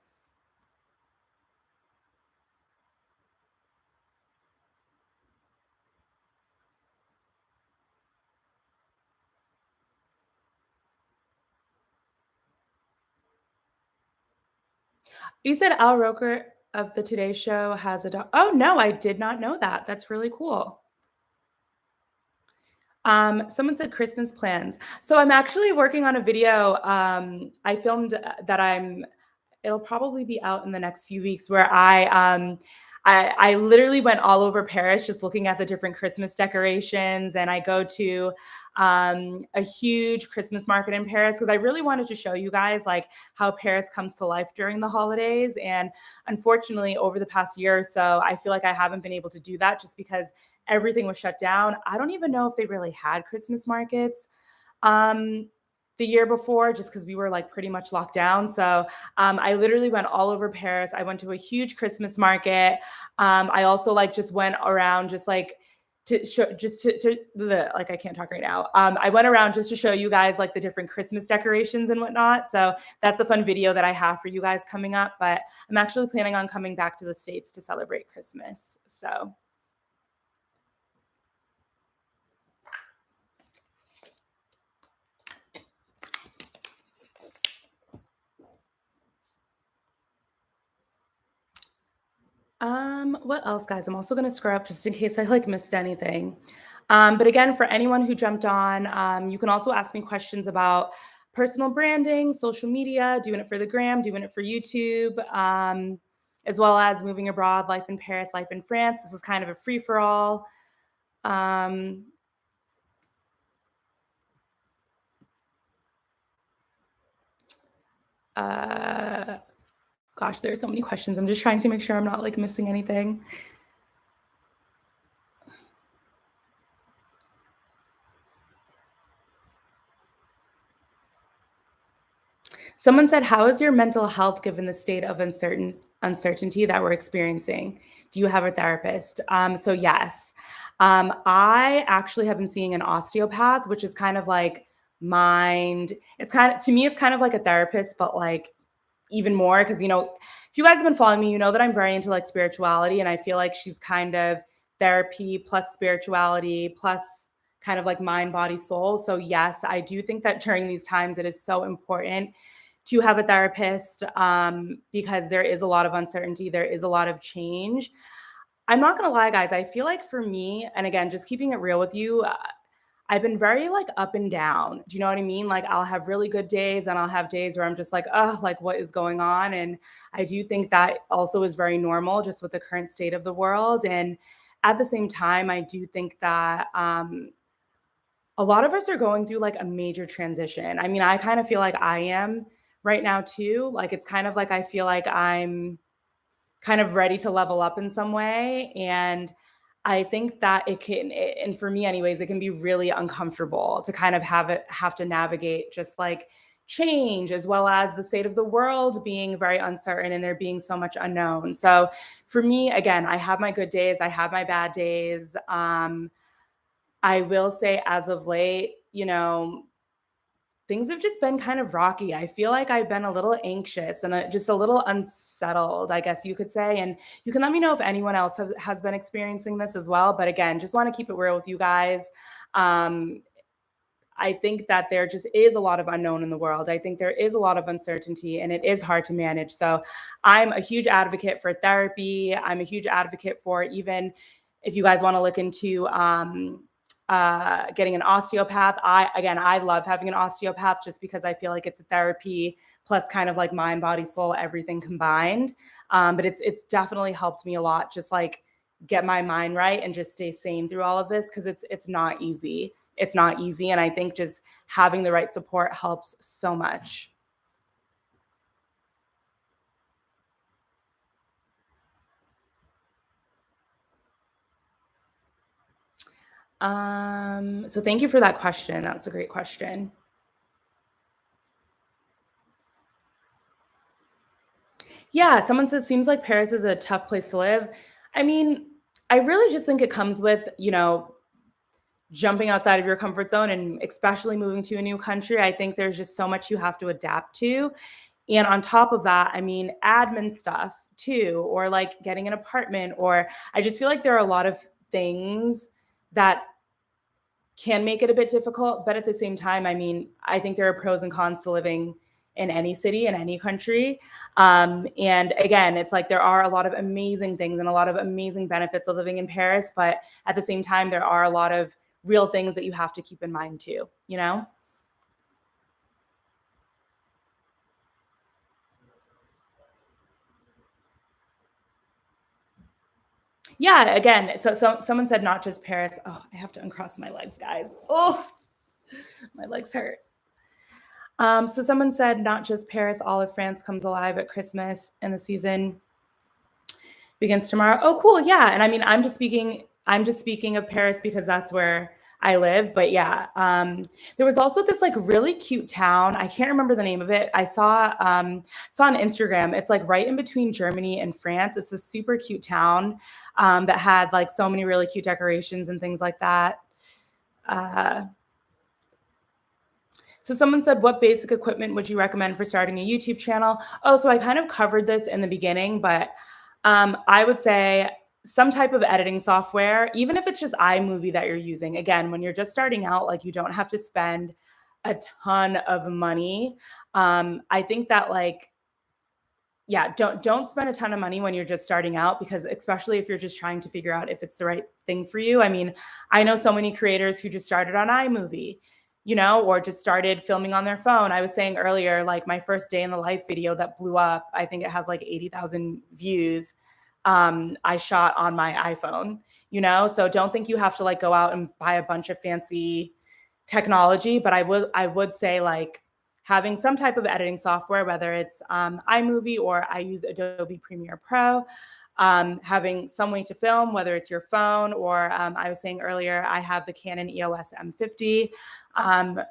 You said Al Roker of the Today Show has a dog. Oh no, I did not know that. That's really cool. Someone said Christmas plans. So I'm actually working on a video. I filmed that I'm it'll probably be out in the next few weeks where I literally went all over Paris just looking at the different Christmas decorations, and I go to a huge Christmas market in Paris because I really wanted to show you guys like how Paris comes to life during the holidays. And unfortunately, over the past year or so, I feel like I haven't been able to do that just because everything was shut down. I don't even know if they really had Christmas markets um, the year before, just because we were like pretty much locked down. So I literally went all over Paris. I went to a huge Christmas market. I also like just went around just like to show just to like I can't talk right now. I went around just to show you guys like the different Christmas decorations and whatnot. So that's a fun video that I have for you guys coming up. But I'm actually planning on coming back to the States to celebrate Christmas. So what else, guys? I'm also gonna scroll up just in case I like missed anything. But again, for anyone who jumped on, you can also ask me questions about personal branding, social media, doing it for the gram, doing it for YouTube, as well as moving abroad, life in Paris, life in France. This is kind of a free for all. Um, uh, Gosh, there are so many questions. I'm just trying to make sure I'm not like missing anything. Someone said, "How is your mental health given the state of uncertainty that we're experiencing? Do you have a therapist?" So yes, I actually have been seeing an osteopath, which is kind of like mind. It's kind of to me, it's kind of like a therapist, but like even more because if you guys have been following me, you know that I'm very into like spirituality, and I feel like she's kind of therapy plus spirituality plus kind of like mind, body, soul. So yes, I do think that during these times, it is so important to have a therapist because there is a lot of uncertainty, there is a lot of change. I'm not gonna lie, guys. I feel like for me, and again, just keeping it real with you, I've been very like up and down. Do you know what I mean? Like I'll have really good days and I'll have days where I'm just like, oh, like what is going on? And I do think that also is very normal just with the current state of the world. And at the same time, I do think that a lot of us are going through like a major transition. I mean, I kind of feel like I am right now too. Like it's kind of like I feel like I'm kind of ready to level up in some way. And I think that and for me, anyways, it can be really uncomfortable to kind of have to navigate just like change as well as the state of the world being very uncertain and there being so much unknown. So for me, again, I have my good days, I have my bad days. I will say as of late, things have just been kind of rocky. I feel like I've been a little anxious and just a little unsettled, I guess you could say. And you can let me know if anyone else has been experiencing this as well. But again, just want to keep it real with you guys. Um, I think that there just is a lot of unknown in the world. I think there is a lot of uncertainty and it is hard to manage. So I'm a huge advocate for therapy. I'm a huge advocate for even if you guys want to look into getting an osteopath. I love having an osteopath just because I feel like it's a therapy plus kind of like mind, body, soul, everything combined. But it's definitely helped me a lot, just like get my mind right and just stay sane through all of this because it's not easy. It's not easy, and I think just having the right support helps so much. So thank you for that question. That's a great question. Yeah, someone says seems like Paris is a tough place to live. I mean, I really just think it comes with, jumping outside of your comfort zone and especially moving to a new country. I think there's just so much you have to adapt to. And on top of that, I mean, admin stuff too, or like getting an apartment, or I just feel like there are a lot of things that can make it a bit difficult. But at the same time, I mean, I think there are pros and cons to living in any city, in any country. And again, it's like there are a lot of amazing things and a lot of amazing benefits of living in Paris. But at the same time, there are a lot of real things that you have to keep in mind too, you know? Yeah, again, so someone said not just Paris. Oh, I have to uncross my legs, guys. Oh, my legs hurt. So someone said not just Paris, all of France comes alive at Christmas, and the season begins tomorrow. Oh, cool. Yeah. And I mean, I'm just speaking of Paris because that's where I live. But yeah, there was also this like really cute town. I can't remember the name of it. I saw on Instagram. It's like right in between Germany and France. It's a super cute town that had like so many really cute decorations and things like that. Uh, So someone said, what basic equipment would you recommend for starting a YouTube channel? Oh, so I kind of covered this in the beginning, but I would say some type of editing software, even if it's just iMovie that you're using. Again, when you're just starting out, like you don't have to spend a ton of money. I think that like yeah, don't spend a ton of money when you're just starting out because especially if you're just trying to figure out if it's the right thing for you. I mean, I know so many creators who just started on iMovie, or just started filming on their phone. I was saying earlier, like my first day in the life video that blew up, I think it has like 80,000 views. I shot on my iPhone, so don't think you have to like go out and buy a bunch of fancy technology, but I would say like having some type of editing software, whether it's iMovie or I use Adobe Premiere Pro, having some way to film, whether it's your phone or I was saying earlier, I have the Canon EOS M50.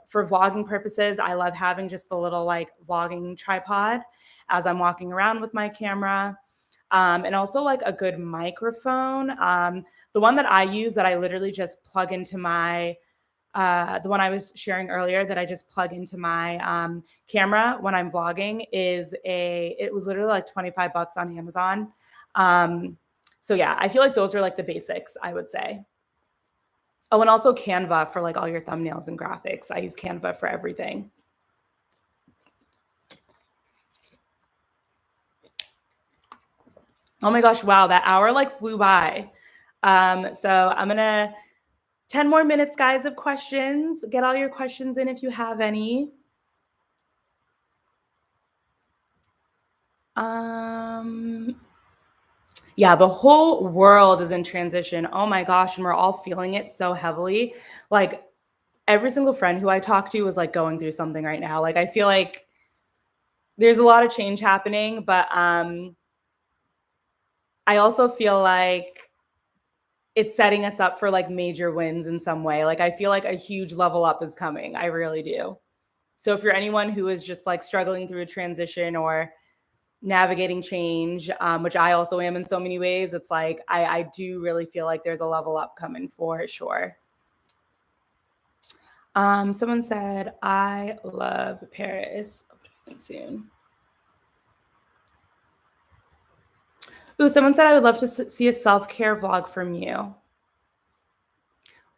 For vlogging purposes, I love having just the little like vlogging tripod as I'm walking around with my camera. And also like a good microphone. The one that I use that I literally just plug into my the one I was sharing earlier that I just plug into my camera when I'm vlogging it was literally like 25 bucks on Amazon. So yeah, I feel like those are like the basics, I would say. Oh, and also Canva for like all your thumbnails and graphics. I use Canva for everything. Oh my gosh, wow, that hour like flew by. So I'm gonna 10 more minutes, guys, of questions. Get all your questions in if you have any. Yeah, the whole world is in transition. Oh my gosh, and we're all feeling it so heavily. Like every single friend who I talk to is like going through something right now. Like I feel like there's a lot of change happening, but I also feel like it's setting us up for like major wins in some way. Like I feel like a huge level up is coming. I really do. So if you're anyone who is just like struggling through a transition or navigating change, which I also am in so many ways, it's like I do really feel like there's a level up coming for sure. Someone said, I love Paris. Soon. Ooh, someone said I would love to see a self-care vlog from you.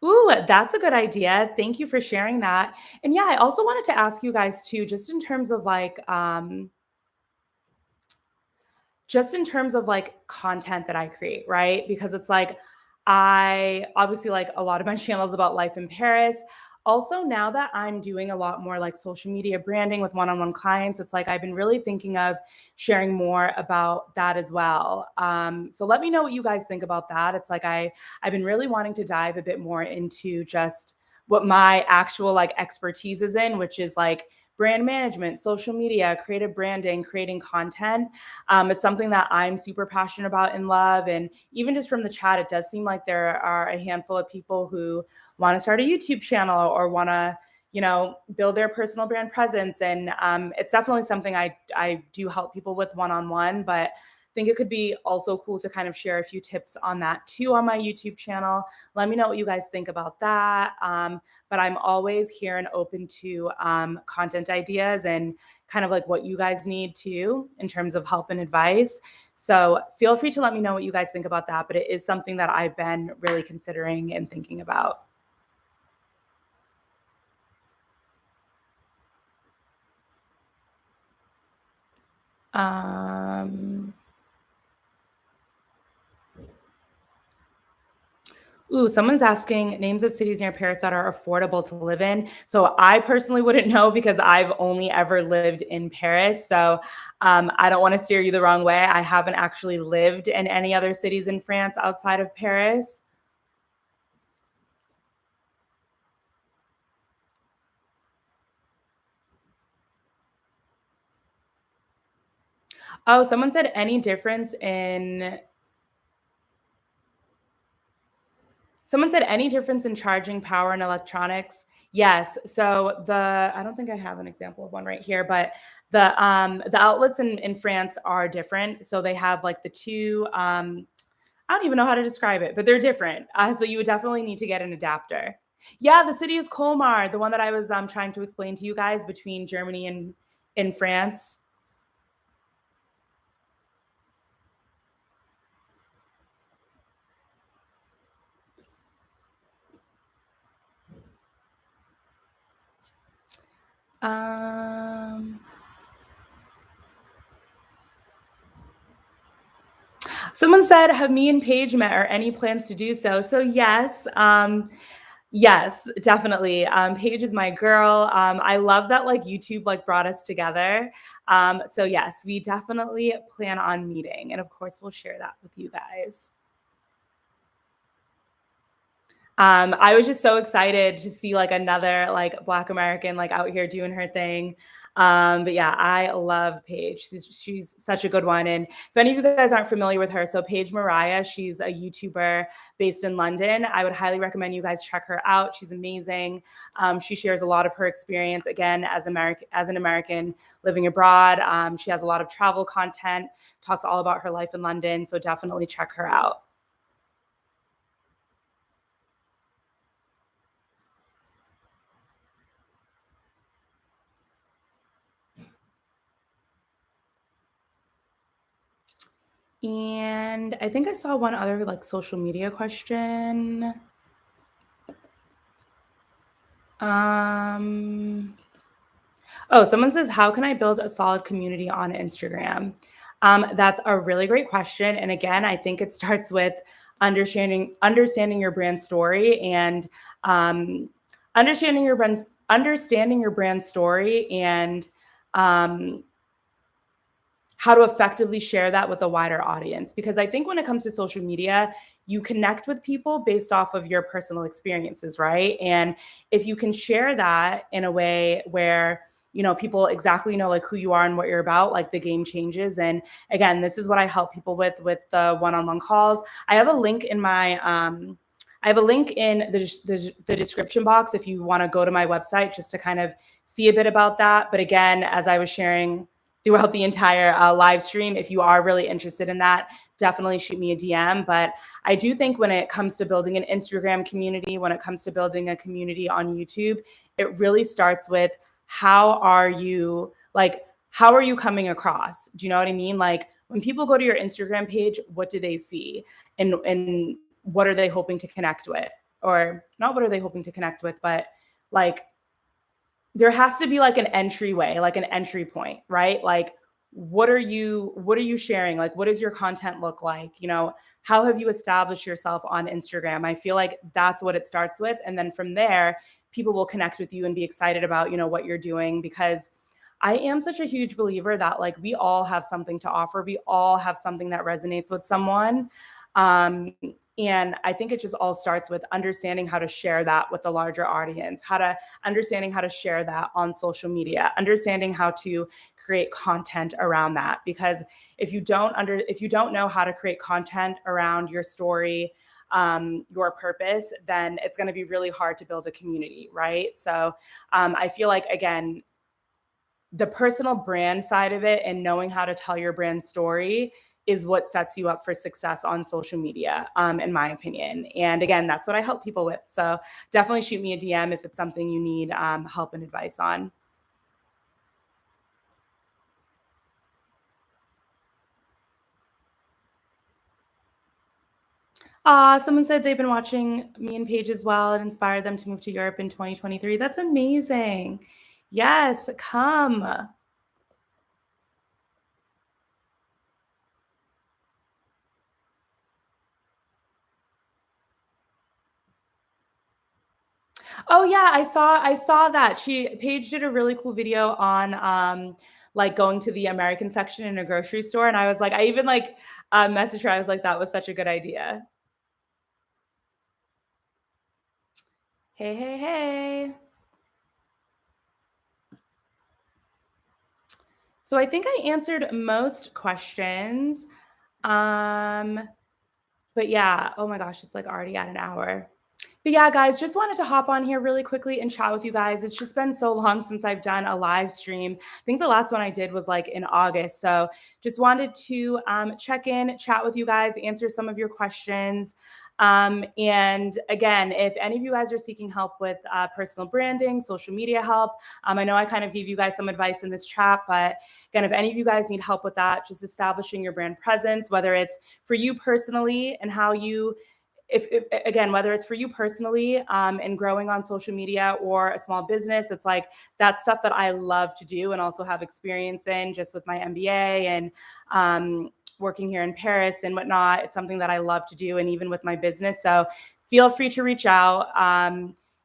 Ooh, that's a good idea. Thank you for sharing that. And yeah, I also wanted to ask you guys too, just in terms of like content that I create, right? Because it's like I obviously like a lot of my channels about life in Paris. Also, now that I'm doing a lot more like social media branding with one-on-one clients, it's like I've been really thinking of sharing more about that as well. So let me know what you guys think about that. It's like I've been really wanting to dive a bit more into just what my actual like expertise is in, which is like brand management, social media, creative branding, creating content. It's something that I'm super passionate about and love. And even just from the chat, it does seem like there are a handful of people who want to start a YouTube channel or want to, build their personal brand presence. And it's definitely something I do help people with one-on-one, but I think it could be also cool to kind of share a few tips on that too on my YouTube channel. Let me know what you guys think about that. But I'm always here and open to content ideas and kind of like what you guys need too in terms of help and advice. So feel free to let me know what you guys think about that. But it is something that I've been really considering and thinking about. Someone's asking names of cities near Paris that are affordable to live in. So I personally wouldn't know because I've only ever lived in Paris. So I don't want to steer you the wrong way. I haven't actually lived in any other cities in France outside of Paris. Oh, someone said any difference in Someone said any difference in charging power and electronics? Yes. So I don't think I have an example of one right here, but the outlets in France are different. So they have like the two I don't even know how to describe it, but they're different. So you would definitely need to get an adapter. Yeah, the city is Colmar, the one that I was trying to explain to you guys between Germany and in France. Um, Someone said, "Have me and Paige met, or any plans to do so?" So yes, yes, definitely. Paige is my girl. I love that like YouTube like brought us together. So yes, we definitely plan on meeting, and of course, we'll share that with you guys. I was just so excited to see like another like Black American like out here doing her thing. But yeah, I love Paige. She's such a good one. And if any of you guys aren't familiar with her, so Paige Mariah, she's a YouTuber based in London. I would highly recommend you guys check her out. She's amazing. She shares a lot of her experience again as an American living abroad. She has a lot of travel content, talks all about her life in London. So definitely check her out. And I think I saw one other like social media question. Um, oh, someone says, how can I build a solid community on Instagram? That's a really great question. And again, I think it starts with understanding your brand story and um, understanding your brand story and um, how to effectively share that with a wider audience. Because I think when it comes to social media, you connect with people based off of your personal experiences, right? And if you can share that in a way where people exactly know like who you are and what you're about, like the game changes. And again, this is what I help people with the one-on-one calls. I have a link in my I have a link in the description box if you want to go to my website just to kind of see a bit about that. But again, as I was sharing throughout the entire live stream. If you are really interested in that, definitely shoot me a DM. But I do think when it comes to building an Instagram community, when it comes to building a community on YouTube, it really starts with how are you coming across? Do you know what I mean? Like when people go to your Instagram page, what do they see? And what are they hoping to connect with? Or not what are they hoping to connect with, but like there has to be like an entryway, like an entry point, right? Like what are you sharing? Like what does your content look like? How have you established yourself on Instagram? I feel like that's what it starts with, and then from there people will connect with you and be excited about, what you're doing, because I am such a huge believer that like we all have something to offer. We all have something that resonates with someone. Um, and I think it just all starts with understanding how to share that with the larger audience, understanding how to share that on social media, understanding how to create content around that. Because if you don't know how to create content around your story, your purpose, then it's going to be really hard to build a community, right? So I feel like, again, the personal brand side of it and knowing how to tell your brand story is what sets you up for success on social media, in my opinion. And again, that's what I help people with. So definitely shoot me a DM if it's something you need help and advice on. Someone said they've been watching me and Paige as well and inspired them to move to Europe in 2023. That's amazing. Yes, come. Oh yeah, I saw that. Paige did a really cool video on like going to the American section in a grocery store. And I was like, I even like messaged her. I was like, that was such a good idea. Hey, hey, hey. So I think I answered most questions. Um, but yeah, oh my gosh, it's like already at an hour. But yeah, guys, just wanted to hop on here really quickly and chat with you guys. It's just been so long since I've done a live stream. I think the last one I did was like in August. So just wanted to check in, chat with you guys, answer some of your questions. And again, if any of you guys are seeking help with personal branding, social media help, I know I kind of gave you guys some advice in this chat, but again, if any of you guys need help with that, just establishing your brand presence, whether it's for you personally and how you if again, whether it's for you personally and growing on social media or a small business, it's like that's stuff that I love to do and also have experience in just with my MBA and working here in Paris and whatnot. It's something that I love to do, and even with my business. So feel free to reach out.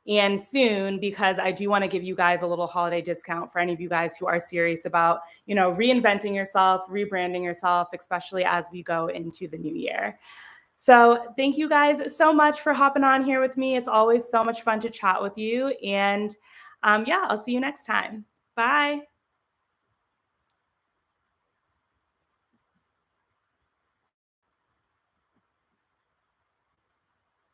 And soon, because I do want to give you guys a little holiday discount for any of you guys who are serious about, reinventing yourself, rebranding yourself, especially as we go into the new year. So thank you guys so much for hopping on here with me. It's always so much fun to chat with you. And yeah, I'll see you next time. Bye.